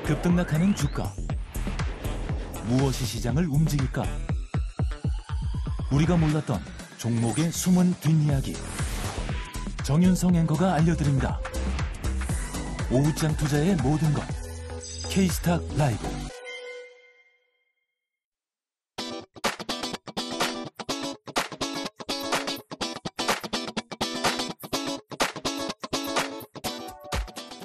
급등락하는 주가. 무엇이 시장을 움직일까? 우리가 몰랐던 종목의 숨은 뒷이야기. 정윤성 앵커가 알려드립니다. 오후장 투자의 모든 것. K스탁 라이브.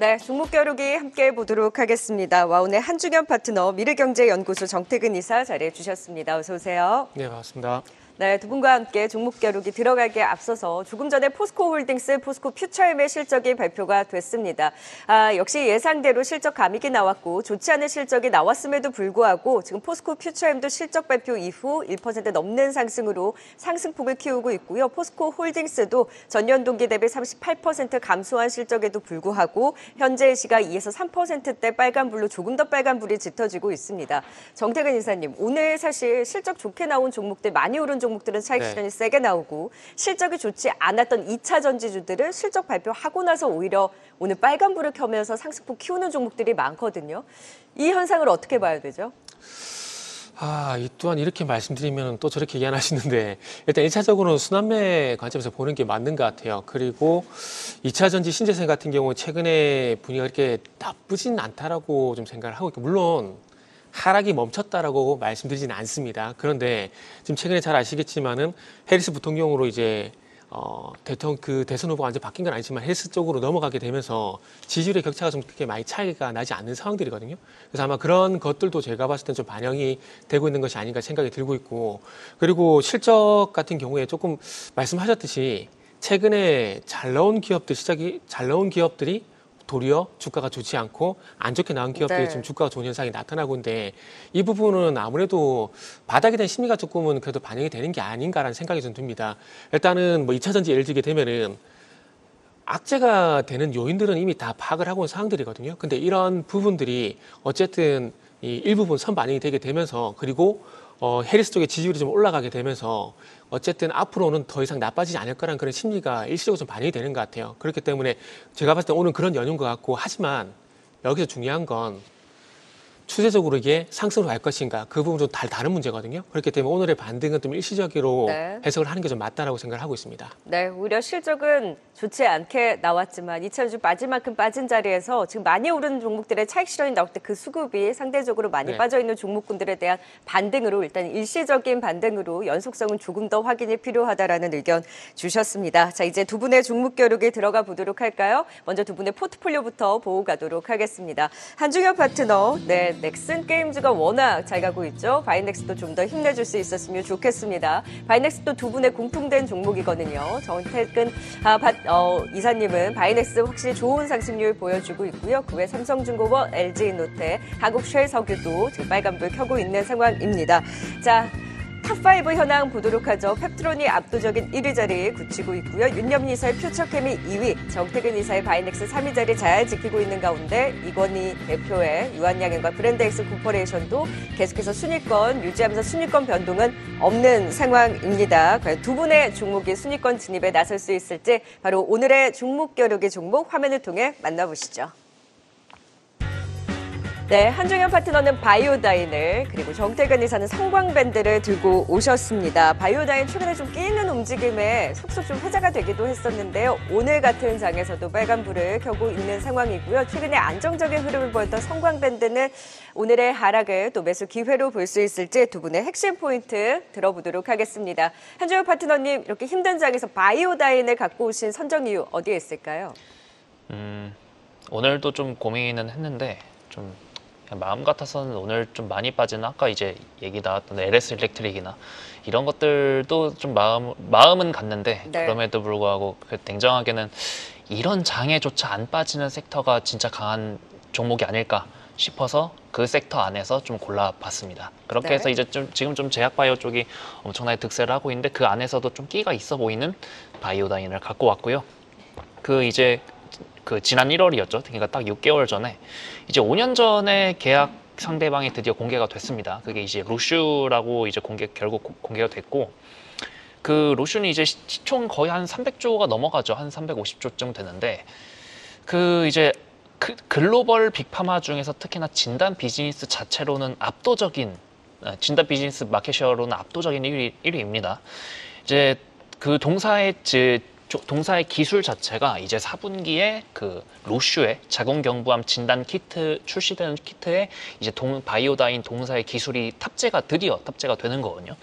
네, 종목 겨루기 함께 보도록 하겠습니다. 와운의 한중현 파트너 미래경제연구소 정태근 이사 자리해 주셨습니다. 어서 오세요. 네, 반갑습니다. 네, 두 분과 함께 종목 겨루기 들어가기에 앞서서 조금 전에 포스코홀딩스, 포스코퓨처엠의 실적이 발표가 됐습니다. 역시 예상대로 실적 감익이 나왔고 좋지 않은 실적이 나왔음에도 불구하고 지금 포스코퓨처엠도 실적 발표 이후 1% 넘는 상승으로 상승폭을 키우고 있고요. 포스코홀딩스도 전년 동기 대비 38% 감소한 실적에도 불구하고 현재 시가 2에서 3%대 빨간불로 조금 더 빨간불이 짙어지고 있습니다. 정태근 이사님, 오늘 사실 실적 좋게 나온 종목들, 많이 오른 종목들은 차익 실현이 세게 나오고 실적이 좋지 않았던 2차 전지주들은 실적 발표하고 나서 오히려 오늘 빨간불을 켜면서 상승폭 키우는 종목들이 많거든요. 이 현상을 어떻게 봐야 되죠? 이 또한 이렇게 말씀드리면 또 저렇게 얘기하시는데 일단 1차적으로는 순환매 관점에서 보는 게 맞는 것 같아요. 그리고 2차 전지 신재생 같은 경우 최근에 분위기가 그렇게 나쁘진 않다라고 좀 생각을 하고 있고 물론 하락이 멈췄다라고 말씀드리지는 않습니다. 그런데 지금 최근에 잘 아시겠지만은 해리스 부통령으로 이제 대선 후보가 완전 바뀐 건 아니지만 헬스 쪽으로 넘어가게 되면서 지지율의 격차가 좀 그렇게 많이 차이가 나지 않는 상황들이거든요. 그래서 아마 그런 것들도 제가 봤을 땐 좀 반영이 되고 있는 것이 아닌가 생각이 들고 있고 그리고 실적 같은 경우에 조금 말씀하셨듯이 최근에 잘 나온 기업들이 도리어 주가가 좋지 않고 안 좋게 나온 기업들이 지금 주가가 좋은 현상이 나타나고 있는데 이 부분은 아무래도 바닥에 대한 심리가 조금은 그래도 반영이 되는 게 아닌가라는 생각이 좀 듭니다. 일단은 뭐 2차 전지 예를 들게 되면은 악재가 되는 요인들은 이미 다 파악을 하고 있는 상황들이거든요. 근데 이런 부분들이 어쨌든 이 일부분 선반영이 되게 되면서 그리고 해리스 쪽의 지지율이 좀 올라가게 되면서 어쨌든 앞으로는 더 이상 나빠지지 않을 거라는 그런 심리가 일시적으로 좀 반영이 되는 것 같아요. 그렇기 때문에 제가 봤을 때 오늘 그런 연휴인 것 같고 하지만 여기서 중요한 건 추세적으로 이게 상승으로 갈 것인가 그 부분 좀 다른 문제거든요. 그렇기 때문에 오늘의 반등은 좀 일시적으로 해석을 하는 게 좀 맞다라고 생각을 하고 있습니다. 네, 오히려 실적은 좋지 않게 나왔지만 2000주 빠지만큼 빠진 자리에서 지금 많이 오른 종목들의 차익 실현이 나올 때 그 수급이 상대적으로 많이 빠져 있는 종목군들에 대한 반등으로 일단 일시적인 반등으로 연속성은 조금 더 확인이 필요하다라는 의견 주셨습니다. 자, 이제 두 분의 종목 겨루기 들어가 보도록 할까요? 먼저 두 분의 포트폴리오부터 보고 가도록 하겠습니다. 한중현 파트너, 넥슨 게임즈가 워낙 잘 가고 있죠. 바이넥스도 좀 더 힘내줄 수 있었으면 좋겠습니다. 바이넥스도 두 분의 공통된 종목이거든요. 정태근 이사님은 바이넥스 확실히 좋은 상승률 보여주고 있고요. 그 외 삼성중공업, LG노태, 한국쉘석유도 지금 빨간불 켜고 있는 상황입니다. 자, 탑5 현황 보도록 하죠. 펩트론이 압도적인 1위 자리 굳히고 있고요. 윤념 이사의 퓨처케미 2위, 정태근 이사의 바이넥스 3위 자리 잘 지키고 있는 가운데 이건희 대표의 유한양행과 브랜드엑스 코퍼레이션도 계속해서 순위권 유지하면서 순위권 변동은 없는 상황입니다. 과연 두 분의 종목이 순위권 진입에 나설 수 있을지 바로 오늘의 종목 겨루기 종목 화면을 통해 만나보시죠. 네, 한중현 파트너는 바이오다인을 그리고 정태근 이사는 성광밴드를 들고 오셨습니다. 바이오다인 최근에 좀 끼이는 움직임에 속속 좀 회자가 되기도 했었는데요. 오늘 같은 장에서도 빨간불을 켜고 있는 상황이고요. 최근에 안정적인 흐름을 보였던 성광밴드는 오늘의 하락을 또 매수 기회로 볼 수 있을지 두 분의 핵심 포인트 들어보도록 하겠습니다. 한중현 파트너님, 이렇게 힘든 장에서 바이오다인을 갖고 오신 선정 이유 어디에 있을까요? 오늘도 좀 고민은 했는데 좀 마음 같아서는 오늘 좀 많이 빠지는 아까 이제 얘기 나왔던 LS 일렉트릭이나 이런 것들도 좀 마음은 갔는데 그럼에도 불구하고 냉정하게는 이런 장에조차 안 빠지는 섹터가 진짜 강한 종목이 아닐까 싶어서 그 섹터 안에서 좀 골라봤습니다. 그렇게 해서 이제 지금 좀 제약바이오 쪽이 엄청나게 득세를 하고 있는데 그 안에서도 좀 끼가 있어 보이는 바이오다인을 갖고 왔고요. 지난 1월이었죠. 그러니까 딱 6개월 전에 이제 5년 전에 계약 상대방이 드디어 공개가 됐습니다. 그게 이제 로슈라고 이제 결국 공개가 됐고 그 로슈는 이제 시총 거의 한 300조가 넘어가죠. 한 350조쯤 되는데 그 이제 글로벌 빅파마 중에서 특히나 진단 비즈니스 자체로는 진단 비즈니스 마켓쉐어로는 압도적인 1위입니다. 이제 그 동사의 기술 자체가 이제 4분기에 그 로슈의 자궁경부암 진단 키트 출시되는 키트에 이제 바이오다인 동사의 기술이 드디어 탑재가 되는 거거든요.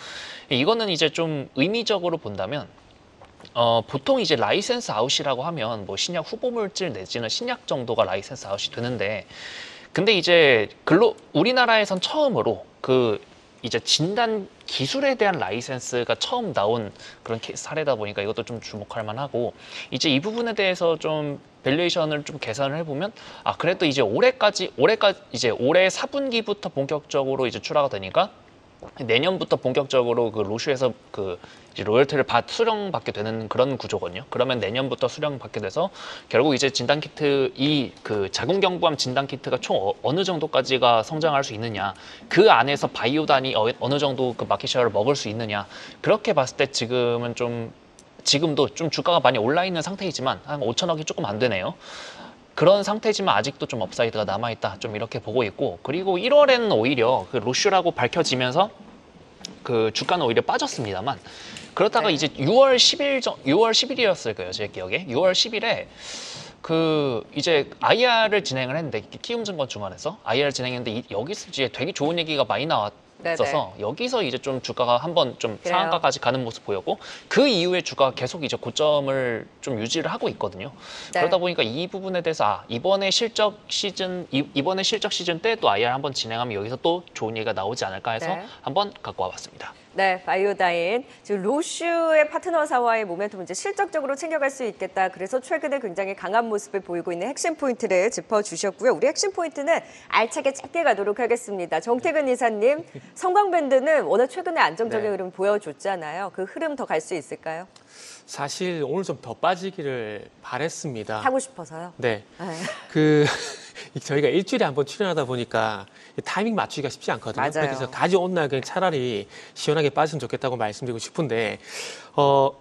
이거는 이제 좀 의미적으로 본다면 보통 이제 라이센스 아웃이라고 하면 뭐 신약 후보 물질 내지는 신약 정도가 라이센스 아웃이 되는데, 근데 이제 우리나라에선 처음으로 이제 진단 기술에 대한 라이센스가 처음 나온 그런 사례다 보니까 이것도 좀 주목할 만하고, 이제 이 부분에 대해서 좀 밸류에이션을 좀 계산을 해보면 그래도 이제 올해까지 이제 올해 4분기부터 본격적으로 이제 출하가 되니까 내년부터 본격적으로 그 로슈에서 이제 로열티를 수령받게 되는 그런 구조거든요. 그러면 내년부터 수령받게 돼서 결국 이제 진단 키트 그 자궁경부암 진단 키트가 총 어느 정도까지가 성장할 수 있느냐, 그 안에서 바이오단이 어느 정도 그 마켓쉐어를 먹을 수 있느냐, 그렇게 봤을 때 지금도 좀 주가가 많이 올라 있는 상태이지만 한 5천억이 조금 안 되네요. 그런 상태지만 아직도 좀 업사이드가 남아있다, 좀 이렇게 보고 있고, 그리고 1월에는 오히려 그 로슈라고 밝혀지면서 그 주가는 오히려 빠졌습니다만, 그러다가 이제 6월 10일이었을 거예요, 제 기억에. 6월 10일에 이제 IR을 진행을 했는데, 키움증권 주말에서 IR 진행했는데, 여기서 이제 되게 좋은 얘기가 많이 나왔어서 여기서 이제 좀 주가가 한번 좀 상한가까지 가는 모습 보였고, 그 이후에 주가가 계속 이제 고점을 좀 유지를 하고 있거든요. 네. 그러다 보니까 이 부분에 대해서 이번에 실적 시즌 때 또 IR 한번 진행하면 여기서 또 좋은 얘기가 나오지 않을까 해서 한번 갖고 와봤습니다. 네, 바이오다인. 지금 로슈의 파트너사와의 모멘텀 이제 실적적으로 챙겨갈 수 있겠다. 그래서 최근에 굉장히 강한 모습을 보이고 있는 핵심 포인트를 짚어주셨고요. 우리 핵심 포인트는 알차게 짧게 가도록 하겠습니다. 정태근 이사님, 성광밴드는 워낙 최근에 안정적인 흐름 보여줬잖아요. 그 흐름 더 갈 수 있을까요? 사실 오늘 좀 더 빠지기를 바랬습니다. 하고 싶어서요? 네. 저희가 일주일에 한번 출연하다 보니까 타이밍 맞추기가 쉽지 않거든요. 맞아요. 그래서 가져온 날 그냥 차라리 시원하게 빠졌으면 좋겠다고 말씀드리고 싶은데, 요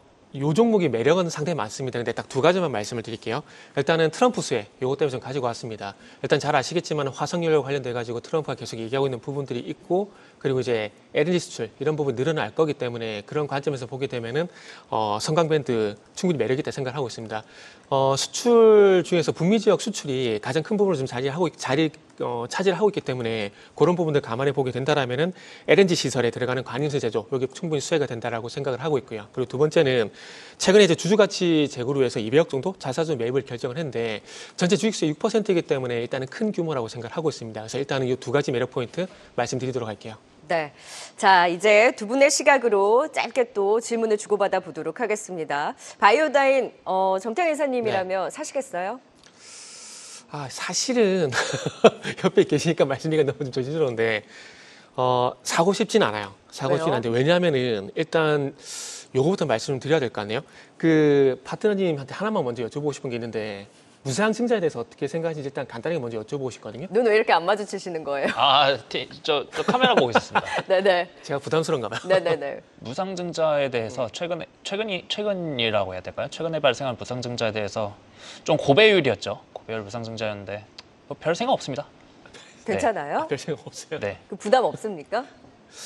종목이 매력은 상당히 많습니다. 근데 딱 두 가지만 말씀을 드릴게요. 일단은 트럼프 수혜, 요거 때문에 좀 가지고 왔습니다. 일단 잘 아시겠지만 화석연료 관련돼 가지고 트럼프가 계속 얘기하고 있는 부분들이 있고, 그리고 이제 LNG 수출 이런 부분이 늘어날 거기 때문에 그런 관점에서 보게 되면은 성광밴드 충분히 매력 있다 생각하고 있습니다. 수출 중에서 북미 지역 수출이 가장 큰 부분을 좀 차지를 하고 있기 때문에 그런 부분들 감안해 보게 된다라면은 LNG 시설에 들어가는 관인세 제조, 여기 충분히 수혜가 된다라고 생각을 하고 있고요. 그리고 두 번째는 최근에 이제 주주가치 제고를 위해서 200억 정도 자사주 매입을 결정을 했는데, 전체 주식수의 6%이기 때문에 일단은 큰 규모라고 생각을 하고 있습니다. 그래서 일단은 이 두 가지 매력 포인트 말씀드리도록 할게요. 네. 자, 이제 두 분의 시각으로 짧게 또 질문을 주고받아 보도록 하겠습니다. 바이오다인, 정태근 이사님이라면 사시겠어요? 사실은 옆에 계시니까 말씀드리기가 너무 좀 조심스러운데, 사고 싶진 않아요. 사고 싶진 않은데, 왜냐하면은 일단 요거부터 말씀을 드려야 될 거 아니에요? 그 파트너님한테 하나만 먼저 여쭤보고 싶은 게 있는데, 무상증자에 대해서 어떻게 생각하시는지 일단 간단하게 먼저 여쭤보고 싶거든요. 눈 왜 이렇게 안 마주치시는 거예요? 저 카메라 보고 있었습니다. 네네. 제가 부담스러운가 봐요. 네네네. 무상증자에 대해서 최근이라고 해야 될까요? 최근에 발생한 무상증자에 대해서 좀 고배율이었죠. 고배율 무상증자였는데 별 생각 없습니다. 괜찮아요? 별 생각 없어요. 네. 그 부담 없습니까?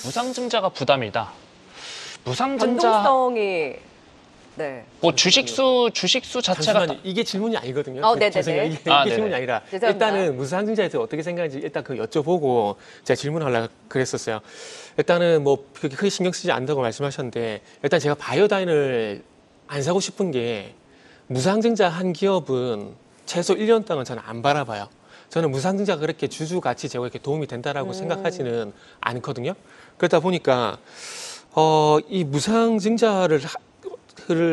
무상증자가 부담이다. 무상증자 변동성이 뭐 주식수 자체가 잠시만요. 이게 질문이 아니거든요. 네네네. 죄송해요. 이게 질문이 아니라 죄송합니다. 일단은 무상증자에 대해서 어떻게 생각하는지 일단 여쭤보고 제가 질문하려고 그랬었어요. 일단은 뭐 그렇게 크게 신경 쓰지 않는다고 말씀하셨는데, 일단 제가 바이오다인을 안 사고 싶은 게, 무상증자 한 기업은 최소 1년 동안 저는 안 바라봐요. 저는 무상증자가 그렇게 주주 가치 제고에 이렇게 도움이 된다라고 생각하지는 않거든요. 그러다 보니까 이 무상증자를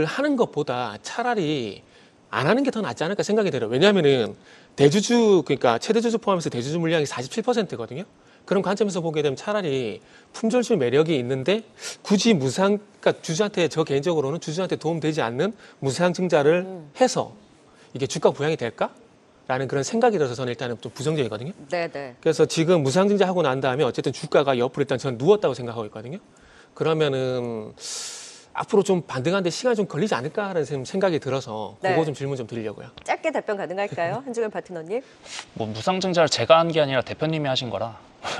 하는 것보다 차라리 안 하는 게 더 낫지 않을까 생각이 들어요. 왜냐하면은 그러니까 최대 주주 포함해서 대주주 물량이 47%거든요. 그런 관점에서 보게 되면 차라리 품절주 매력이 있는데 굳이 그러니까 저 개인적으로는 주주한테 도움되지 않는 무상증자를 해서 이게 주가 부양이 될까? 라는 그런 생각이 들어서 저는 일단은 좀 부정적이거든요. 네네. 그래서 지금 무상증자 하고 난 다음에 어쨌든 주가가 옆으로 일단 저는 누웠다고 생각하고 있거든요. 그러면은 앞으로 좀 반등하는데 시간이 좀 걸리지 않을까라는 생각이 들어서 네. 그거 좀 질문 좀 드리려고요. 짧게 답변 가능할까요? 한중현 파트너님. 뭐 무상증자를 제가 한 게 아니라 대표님이 하신 거라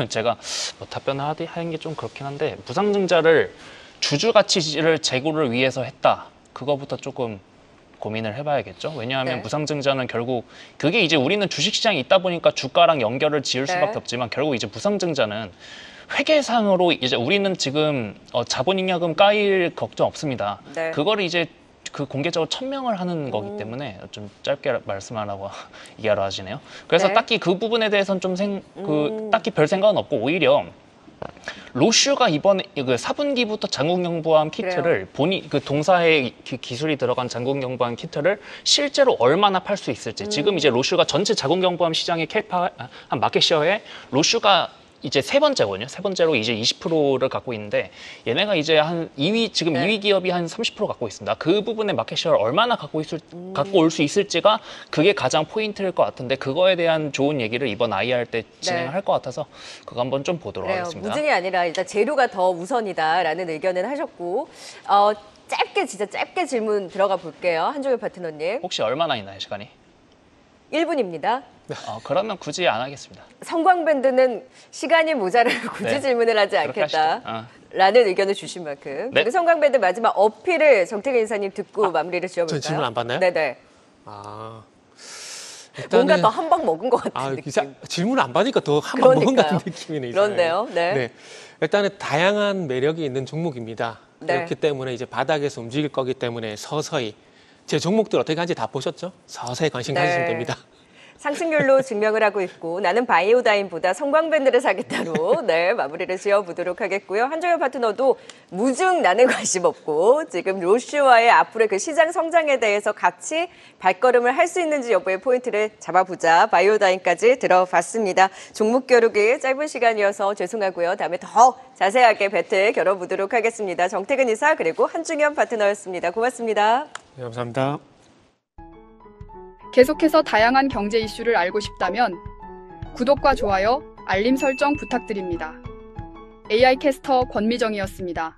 제가 뭐 답변을 하는 게 좀 그렇긴 한데 무상증자를 주주 가치를 제고를 위해서 했다. 그거부터 조금 고민을 해봐야겠죠. 왜냐하면 네. 무상증자는 결국 그게 이제 우리는 주식시장에 있다 보니까 주가랑 연결을 지을 네. 수밖에 없지만 결국 이제 무상증자는 회계상으로 이제 우리는 지금 자본잉여금 까일 걱정 없습니다. 네. 그거를 이제 그 공개적으로 천명을 하는 거기 때문에 좀 짧게 말씀하라고 이해하러 하시네요. 그래서 네. 딱히 그 부분에 대해서는 좀 딱히 별 생각은 없고 오히려 로슈가 이번에 그 4분기부터 장국영부암 키트를 본인 그 동사의 기술이 들어간 장국영부암 키트를 실제로 얼마나 팔 수 있을지 지금 이제 로슈가 전체 장국영부암 시장의 한 마켓시어에 로슈가 이제 세 번째로 이제 20%를 갖고 있는데 얘네가 이제 한 2위 지금 네. 2위 기업이 한 30% 갖고 있습니다. 그 부분의 마켓시어를 얼마나 갖고 올 수 있을지가 그게 가장 포인트일 것 같은데 그거에 대한 좋은 얘기를 이번 IR 때 진행할 것 같아서 그거 한번 좀 보도록 그래요. 하겠습니다. 무증이 아니라 일단 재료가 더 우선이다라는 의견은 하셨고 진짜 짧게 질문 들어가 볼게요. 한종현 파트너님. 혹시 얼마나 있나요, 시간이? 1분입니다. 그러면 굳이 안 하겠습니다. 성광밴드는 시간이 모자라서 굳이 네. 질문을 하지 그렇게 않겠다. 라는 의견을 주신 만큼. 네. 그리고 성광밴드 마지막 어필을 정태근 인사님 듣고 마무리를 지어볼까요? 전 질문 안 받나요? 네네. 뭔가 더 한 방 먹은 것 같은 느낌. 질문을 안 받으니까 더 한 방 먹은 그러니까요. 같은 느낌이네요. 그런데요. 네. 일단은 다양한 매력이 있는 종목입니다. 네. 그렇기 때문에 이제 바닥에서 움직일 거기 때문에 서서히 제 종목들 어떻게 하는지 다 보셨죠? 서서히 관심 네. 가지시면 됩니다. 상승률로 증명을 하고 있고 나는 바이오다임보다 성광밴드를 사겠다로 마무리를 지어보도록 하겠고요. 한종현 파트너도 무증 나는 관심 없고 지금 로슈와의 앞으로의 그 시장 성장에 대해서 같이 발걸음을 할 수 있는지 여부의 포인트를 잡아보자. 바이오다임까지 들어봤습니다. 종목 겨루기 짧은 시간이어서 죄송하고요. 다음에 더 자세하게 배틀 겨뤄보도록 하겠습니다. 정태근 이사 그리고 한종현 파트너였습니다. 고맙습니다. 네, 감사합니다. 계속해서 다양한 경제 이슈를 알고 싶다면 구독과 좋아요, 알림 설정 부탁드립니다. AI 캐스터 권미정이었습니다.